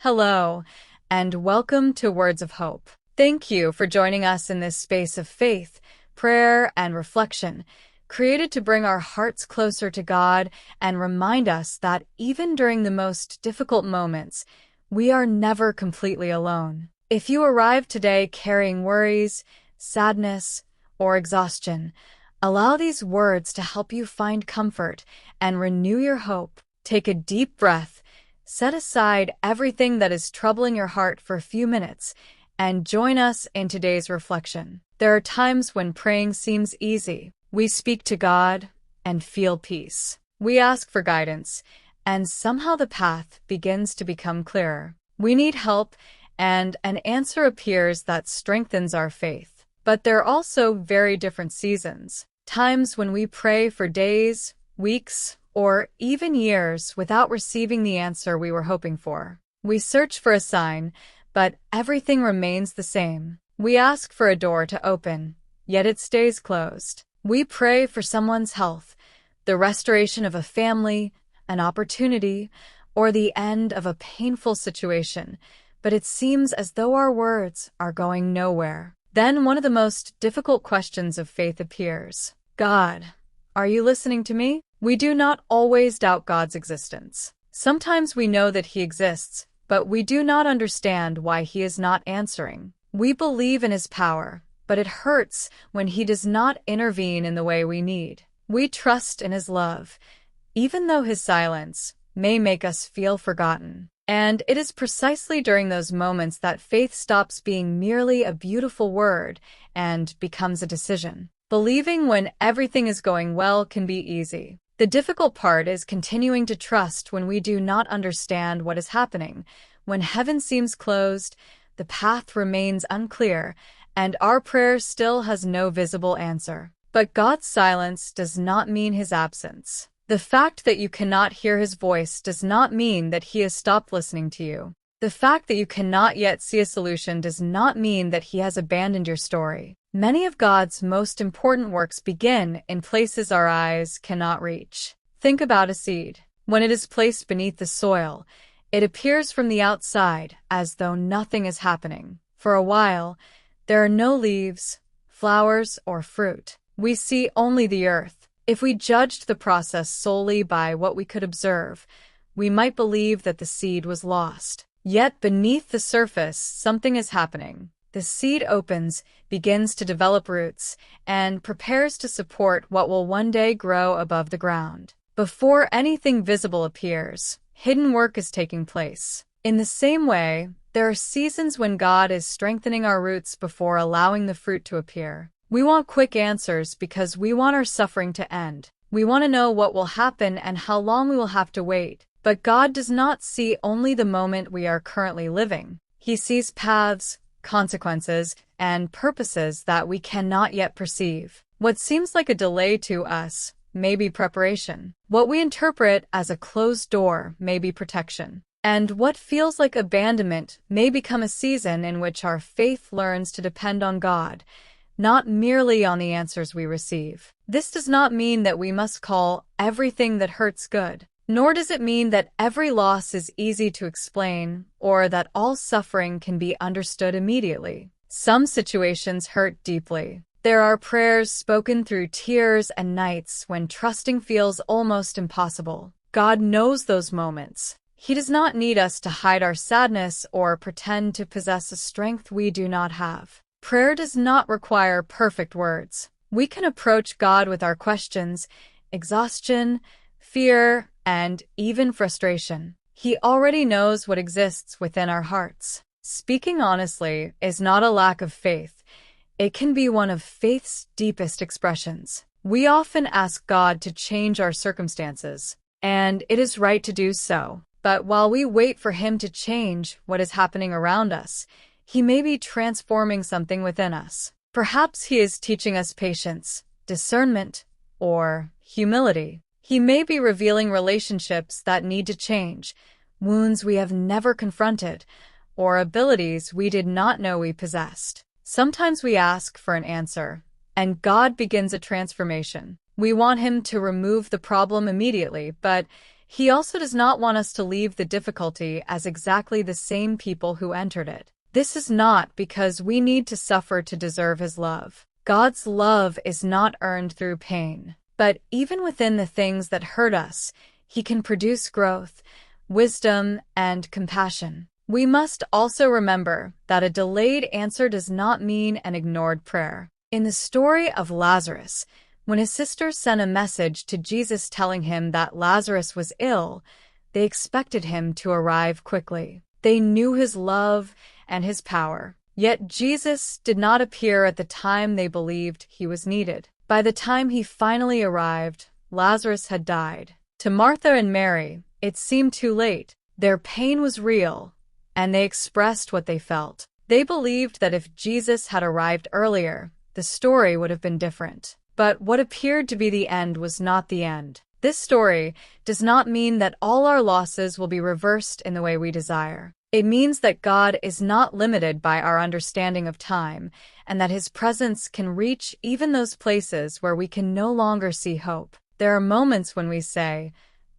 Hello, and welcome to Words of Hope. Thank you for joining us in this space of faith, prayer, and reflection, created to bring our hearts closer to God and remind us that even during the most difficult moments, we are never completely alone. If you arrive today carrying worries, sadness, or exhaustion, allow these words to help you find comfort and renew your hope. Take a deep breath. Set aside everything that is troubling your heart for a few minutes and join us in today's reflection. There are times when praying seems easy. We speak to God and feel peace. We ask for guidance, and somehow the path begins to become clearer. We need help, and an answer appears that strengthens our faith. But there are also very different seasons. Times when we pray for days, weeks, or even years without receiving the answer we were hoping for. We search for a sign, but everything remains the same. We ask for a door to open, yet it stays closed. We pray for someone's health, the restoration of a family, an opportunity, or the end of a painful situation, but it seems as though our words are going nowhere. Then one of the most difficult questions of faith appears. God, are you listening to me? We do not always doubt God's existence. Sometimes we know that He exists, but we do not understand why He is not answering. We believe in His power, but it hurts when He does not intervene in the way we need. We trust in His love, even though His silence may make us feel forgotten. And it is precisely during those moments that faith stops being merely a beautiful word and becomes a decision. Believing when everything is going well can be easy. The difficult part is continuing to trust when we do not understand what is happening. When heaven seems closed, the path remains unclear, and our prayer still has no visible answer. But God's silence does not mean His absence. The fact that you cannot hear His voice does not mean that He has stopped listening to you. The fact that you cannot yet see a solution does not mean that He has abandoned your story. Many of God's most important works begin in places our eyes cannot reach. Think about a seed. When it is placed beneath the soil, it appears from the outside as though nothing is happening. For a while, there are no leaves, flowers, or fruit. We see only the earth. If we judged the process solely by what we could observe, we might believe that the seed was lost. Yet beneath the surface, something is happening. The seed opens, begins to develop roots, and prepares to support what will one day grow above the ground. Before anything visible appears, hidden work is taking place. In the same way, there are seasons when God is strengthening our roots before allowing the fruit to appear. We want quick answers because we want our suffering to end. We want to know what will happen and how long we will have to wait. But God does not see only the moment we are currently living. He sees paths, consequences, and purposes that we cannot yet perceive. What seems like a delay to us may be preparation. What we interpret as a closed door may be protection. And what feels like abandonment may become a season in which our faith learns to depend on God, not merely on the answers we receive. This does not mean that we must call everything that hurts good. Nor does it mean that every loss is easy to explain or that all suffering can be understood immediately. Some situations hurt deeply. There are prayers spoken through tears and nights when trusting feels almost impossible. God knows those moments. He does not need us to hide our sadness or pretend to possess a strength we do not have. Prayer does not require perfect words. We can approach God with our questions, exhaustion, fear, and even frustration. He already knows what exists within our hearts. Speaking honestly is not a lack of faith. It can be one of faith's deepest expressions. We often ask God to change our circumstances, and it is right to do so. But while we wait for Him to change what is happening around us, He may be transforming something within us. Perhaps He is teaching us patience, discernment, or humility. He may be revealing relationships that need to change, wounds we have never confronted, or abilities we did not know we possessed. Sometimes we ask for an answer, and God begins a transformation. We want Him to remove the problem immediately, but He also does not want us to leave the difficulty as exactly the same people who entered it. This is not because we need to suffer to deserve His love. God's love is not earned through pain. But even within the things that hurt us, He can produce growth, wisdom, and compassion. We must also remember that a delayed answer does not mean an ignored prayer. In the story of Lazarus, when his sisters sent a message to Jesus telling him that Lazarus was ill, they expected Him to arrive quickly. They knew His love and His power. Yet Jesus did not appear at the time they believed He was needed. By the time He finally arrived, Lazarus had died. To Martha and Mary, it seemed too late. Their pain was real, and they expressed what they felt. They believed that if Jesus had arrived earlier, the story would have been different. But what appeared to be the end was not the end. This story does not mean that all our losses will be reversed in the way we desire. It means that God is not limited by our understanding of time, and that His presence can reach even those places where we can no longer see hope. There are moments when we say,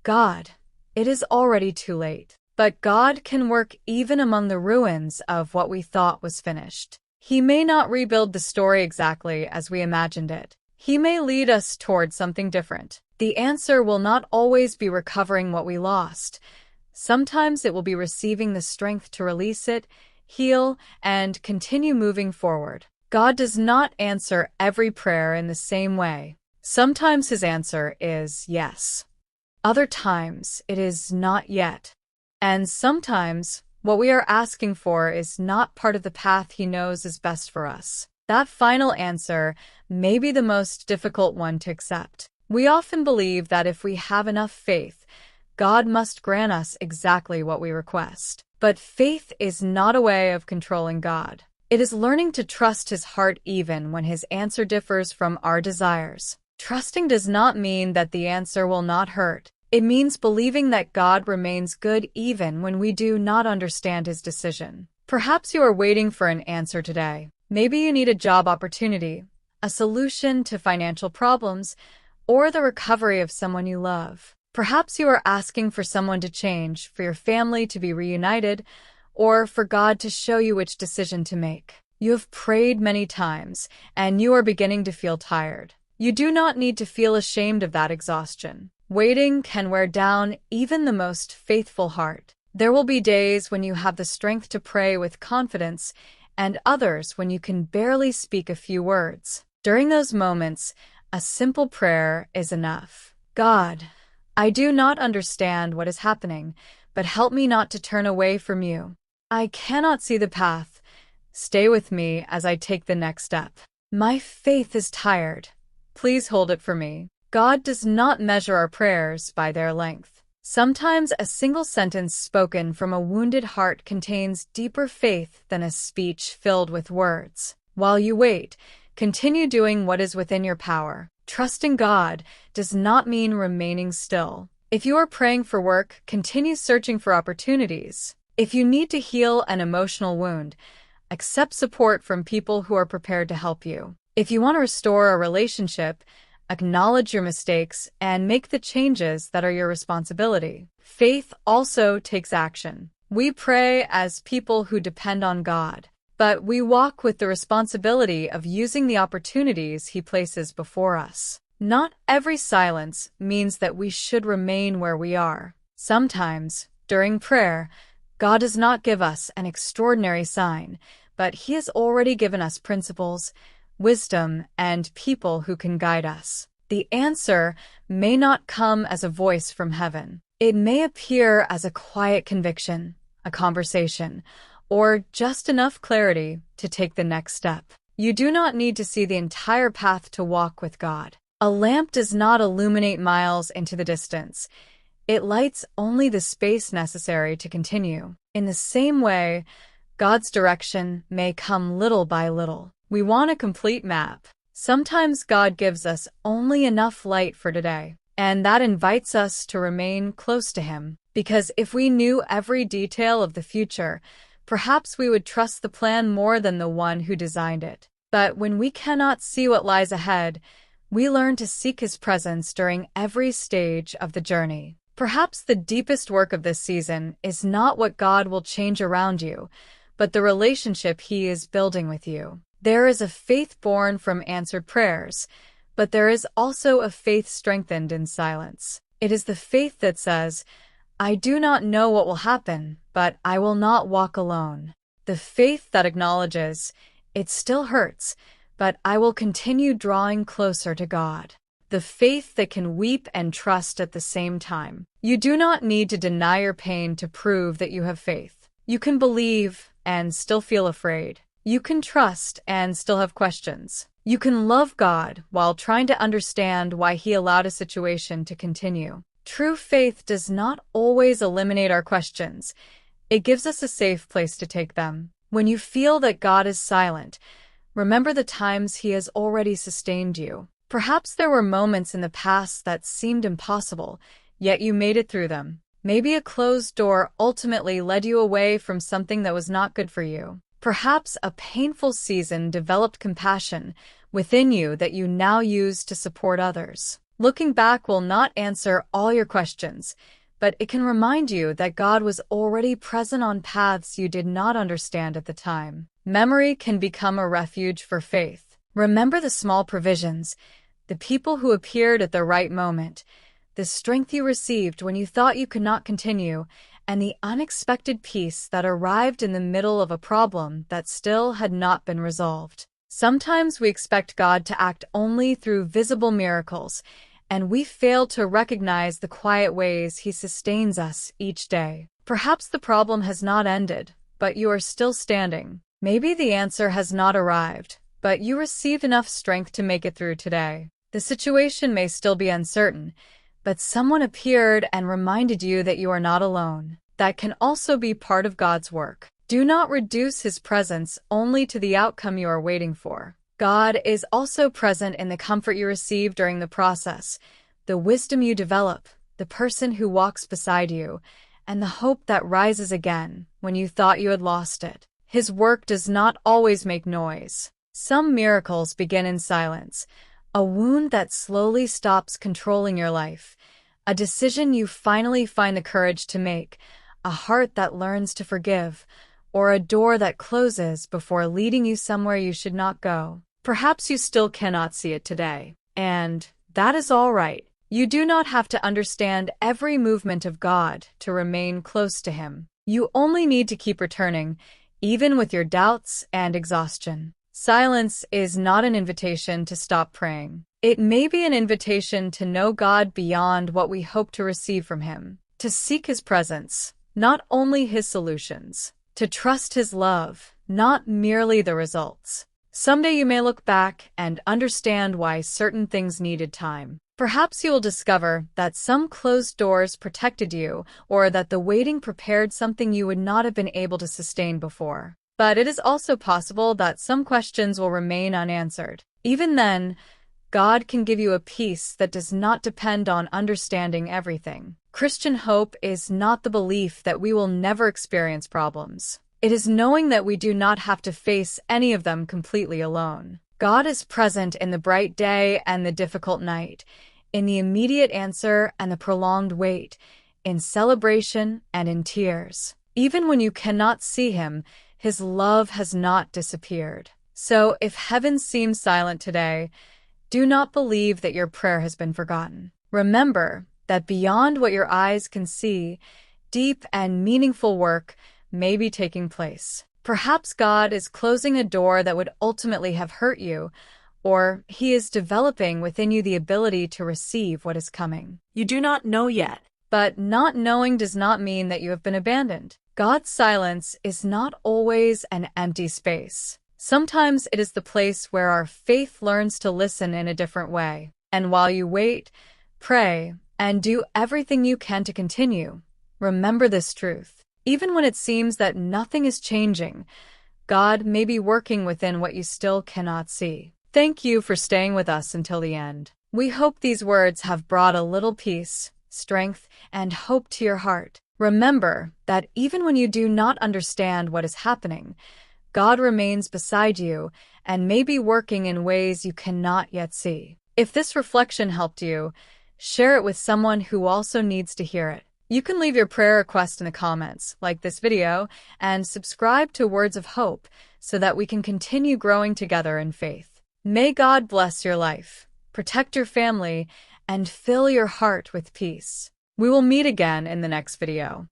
"God, it is already too late." But God can work even among the ruins of what we thought was finished. He may not rebuild the story exactly as we imagined it. He may lead us toward something different. The answer will not always be recovering what we lost. Sometimes it will be receiving the strength to release it, heal, and continue moving forward. God does not answer every prayer in the same way. Sometimes His answer is yes. Other times it is not yet. And sometimes what we are asking for is not part of the path He knows is best for us. That final answer may be the most difficult one to accept. We often believe that if we have enough faith, God must grant us exactly what we request. But faith is not a way of controlling God. It is learning to trust His heart even when His answer differs from our desires. Trusting does not mean that the answer will not hurt. It means believing that God remains good even when we do not understand His decision. Perhaps you are waiting for an answer today. Maybe you need a job opportunity, a solution to financial problems, or the recovery of someone you love. Perhaps you are asking for someone to change, for your family to be reunited, or for God to show you which decision to make. You have prayed many times, and you are beginning to feel tired. You do not need to feel ashamed of that exhaustion. Waiting can wear down even the most faithful heart. There will be days when you have the strength to pray with confidence, and others when you can barely speak a few words. During those moments, a simple prayer is enough. God, I do not understand what is happening, but help me not to turn away from you. I cannot see the path. Stay with me as I take the next step. My faith is tired. Please hold it for me. God does not measure our prayers by their length. Sometimes a single sentence spoken from a wounded heart contains deeper faith than a speech filled with words. While you wait, continue doing what is within your power. Trusting God does not mean remaining still. If you are praying for work, continue searching for opportunities. If you need to heal an emotional wound, accept support from people who are prepared to help you. If you want to restore a relationship, acknowledge your mistakes and make the changes that are your responsibility. Faith also takes action. We pray as people who depend on God, but we walk with the responsibility of using the opportunities He places before us. Not every silence means that we should remain where we are. Sometimes, during prayer, God does not give us an extraordinary sign, but He has already given us principles, wisdom, and people who can guide us. The answer may not come as a voice from heaven. It may appear as a quiet conviction, a conversation, or just enough clarity to take the next step. You do not need to see the entire path to walk with God. A lamp does not illuminate miles into the distance. It lights only the space necessary to continue. In the same way, God's direction may come little by little. We want a complete map. Sometimes God gives us only enough light for today, and that invites us to remain close to Him. Because if we knew every detail of the future, perhaps we would trust the plan more than the one who designed it. But when we cannot see what lies ahead, we learn to seek His presence during every stage of the journey. Perhaps the deepest work of this season is not what God will change around you, but the relationship He is building with you. There is a faith born from answered prayers, but there is also a faith strengthened in silence. It is the faith that says, I do not know what will happen, but I will not walk alone. The faith that acknowledges, it still hurts, but I will continue drawing closer to God. The faith that can weep and trust at the same time. You do not need to deny your pain to prove that you have faith. You can believe and still feel afraid. You can trust and still have questions. You can love God while trying to understand why He allowed a situation to continue. True faith does not always eliminate our questions. It gives us a safe place to take them. When you feel that God is silent, remember the times He has already sustained you. Perhaps there were moments in the past that seemed impossible, yet you made it through them. Maybe a closed door ultimately led you away from something that was not good for you. Perhaps a painful season developed compassion within you that you now use to support others. Looking back will not answer all your questions, but it can remind you that God was already present on paths you did not understand at the time. Memory can become a refuge for faith. Remember the small provisions, the people who appeared at the right moment, the strength you received when you thought you could not continue, and the unexpected peace that arrived in the middle of a problem that still had not been resolved. Sometimes we expect God to act only through visible miracles, and we fail to recognize the quiet ways He sustains us each day. Perhaps the problem has not ended, but you are still standing. Maybe the answer has not arrived, but you received enough strength to make it through today. The situation may still be uncertain, but someone appeared and reminded you that you are not alone. That can also be part of God's work. Do not reduce His presence only to the outcome you are waiting for. God is also present in the comfort you receive during the process, the wisdom you develop, the person who walks beside you, and the hope that rises again when you thought you had lost it. His work does not always make noise. Some miracles begin in silence, a wound that slowly stops controlling your life, a decision you finally find the courage to make, a heart that learns to forgive, or a door that closes before leading you somewhere you should not go. Perhaps you still cannot see it today, and that is all right. You do not have to understand every movement of God to remain close to Him. You only need to keep returning, even with your doubts and exhaustion. Silence is not an invitation to stop praying. It may be an invitation to know God beyond what we hope to receive from Him, to seek His presence, not only His solutions, to trust His love, not merely the results. Someday you may look back and understand why certain things needed time. Perhaps you will discover that some closed doors protected you, or that the waiting prepared something you would not have been able to sustain before. But it is also possible that some questions will remain unanswered. Even then, God can give you a peace that does not depend on understanding everything. Christian hope is not the belief that we will never experience problems. It is knowing that we do not have to face any of them completely alone. God is present in the bright day and the difficult night, in the immediate answer and the prolonged wait, in celebration and in tears. Even when you cannot see Him, His love has not disappeared. So, if heaven seems silent today, do not believe that your prayer has been forgotten. Remember that beyond what your eyes can see, deep and meaningful work may be taking place. Perhaps God is closing a door that would ultimately have hurt you, or He is developing within you the ability to receive what is coming. You do not know yet, but not knowing does not mean that you have been abandoned. God's silence is not always an empty space. Sometimes it is the place where our faith learns to listen in a different way. And while you wait, pray, and do everything you can to continue, remember this truth. Even when it seems that nothing is changing, God may be working within what you still cannot see. Thank you for staying with us until the end. We hope these words have brought a little peace, strength, and hope to your heart. Remember that even when you do not understand what is happening, God remains beside you and may be working in ways you cannot yet see. If this reflection helped you, Share it with someone who also needs to hear it. You can leave your prayer request in the comments, like this video, and subscribe to Words of Hope so that we can continue growing together in faith. May God bless your life, protect your family, and fill your heart with peace. We will meet again in the next video.